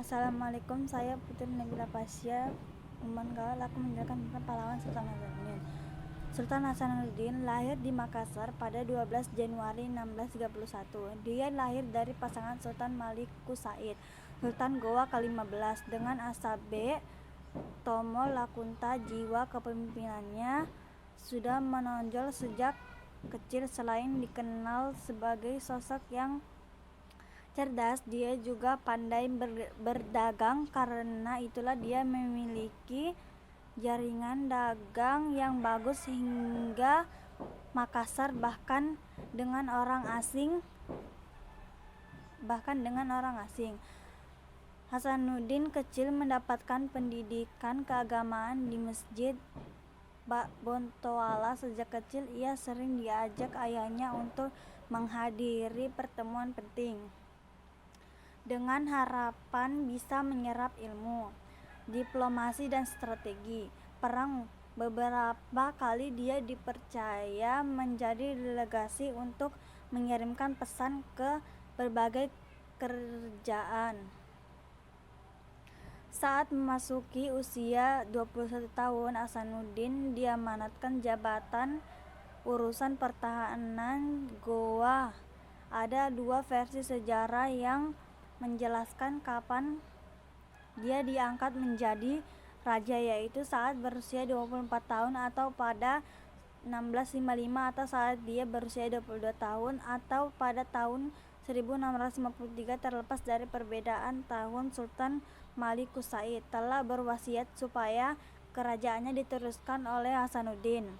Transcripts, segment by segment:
Assalamualaikum, saya Putri Nabila Pasya Umanggal. Aku menjelaskan tentang pahlawan Sultan Hasanuddin. Sultan Hasanuddin lahir di Makassar pada 12 Januari 1631. Dia lahir dari pasangan Sultan Malikus Said, Sultan Goa ke-15 dengan Asabe Tomo Lakunta. Jiwa kepemimpinannya sudah menonjol sejak kecil. Selain dikenal sebagai sosok yang cerdas, dia juga pandai berdagang. Karena itulah dia memiliki jaringan dagang yang bagus hingga Makassar bahkan dengan orang asing. Hasanuddin kecil mendapatkan pendidikan keagamaan di Masjid Bontoala. Sejak kecil ia sering diajak ayahnya untuk menghadiri pertemuan penting dengan harapan bisa menyerap ilmu, diplomasi, dan strategi perang. Beberapa kali dia dipercaya menjadi delegasi untuk mengirimkan pesan ke berbagai kerajaan. Saat memasuki usia 21 tahun, Hasanuddin diamanatkan jabatan urusan pertahanan Goa. Ada dua versi sejarah yang menjelaskan kapan dia diangkat menjadi raja, yaitu saat berusia 24 tahun atau pada 1655, atau saat dia berusia 22 tahun atau pada tahun 1653. Terlepas dari perbedaan tahun, Sultan Malikus Said telah berwasiat supaya kerajaannya diteruskan oleh Hasanuddin.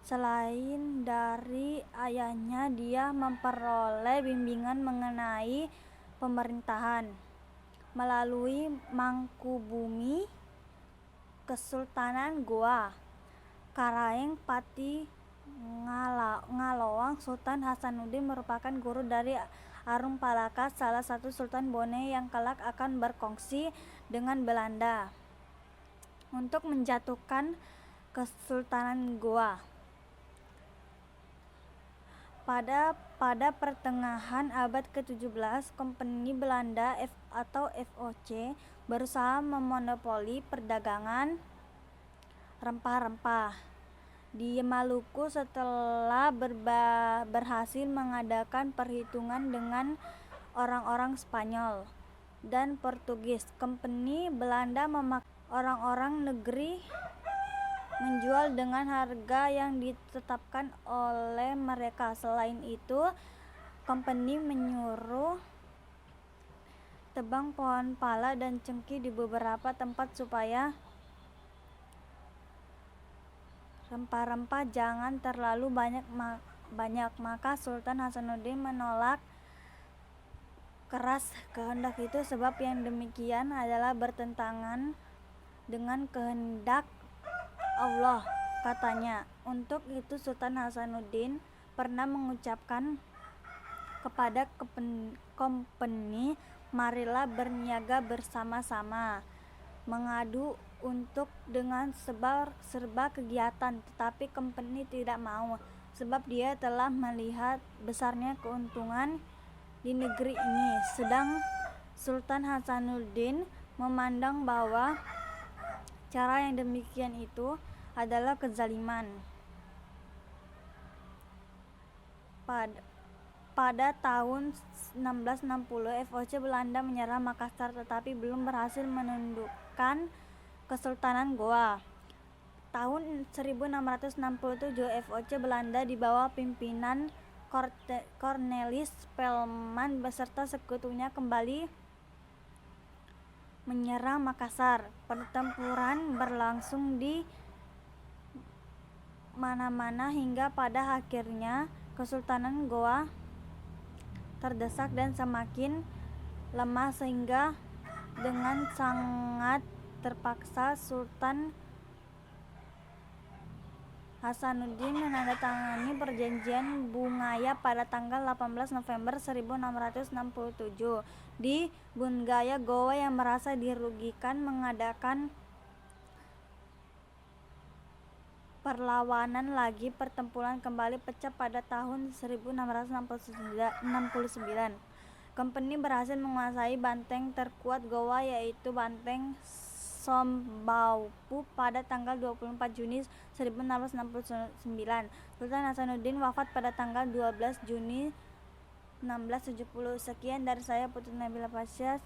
Selain dari ayahnya, dia memperoleh bimbingan mengenai pemerintahan melalui Mangkubumi Kesultanan Goa, Karaeng Pati Ngalowang. Sultan Hasanuddin merupakan guru dari Arung Palaka, salah satu Sultan Bone yang kelak akan berkongsi dengan Belanda untuk menjatuhkan Kesultanan Goa. Pada pertengahan abad ke-17, Kompeni Belanda atau VOC berusaha memonopoli perdagangan rempah-rempah di Maluku setelah berhasil mengadakan perhitungan dengan orang-orang Spanyol dan Portugis. Kompeni Belanda memaksa orang-orang negeri menjual dengan harga yang ditetapkan oleh mereka. Selain itu, kompeni menyuruh tebang pohon pala dan cengkih di beberapa tempat supaya rempah-rempah jangan terlalu banyak. Maka Sultan Hasanuddin menolak keras kehendak itu, sebab yang demikian adalah bertentangan dengan kehendak Allah, katanya. Untuk itu Sultan Hasanuddin pernah mengucapkan kepada kompeni, marilah berniaga bersama-sama, mengadu untuk dengan serba kegiatan. Tetapi kompeni tidak mau, sebab dia telah melihat besarnya keuntungan di negeri ini. Sedang Sultan Hasanuddin memandang bahwa cara yang demikian itu adalah kezaliman. Pada tahun 1660, VOC Belanda menyerang Makassar tetapi belum berhasil menundukkan Kesultanan Goa. Tahun 1667, VOC Belanda di bawah pimpinan Cornelis Spelman beserta sekutunya kembali menyerang Makassar. Pertempuran berlangsung di mana-mana hingga pada akhirnya Kesultanan Goa terdesak dan semakin lemah, sehingga dengan sangat terpaksa Sultan Hasanuddin menandatangani perjanjian Bungaya pada tanggal 18 November 1667 di Bungaya. Goa yang merasa dirugikan mengadakan perlawanan lagi. Pertempuran kembali pecah pada tahun 1669. Company berhasil menguasai banteng terkuat Gowa yaitu Banteng Sombaupu pada tanggal 24 Juni 1669. Sultan Hasanuddin wafat pada tanggal 12 Juni 1670. Sekian dari saya Putri Nabila Pasha.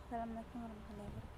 Assalamualaikum warahmatullahi wabarakatuh.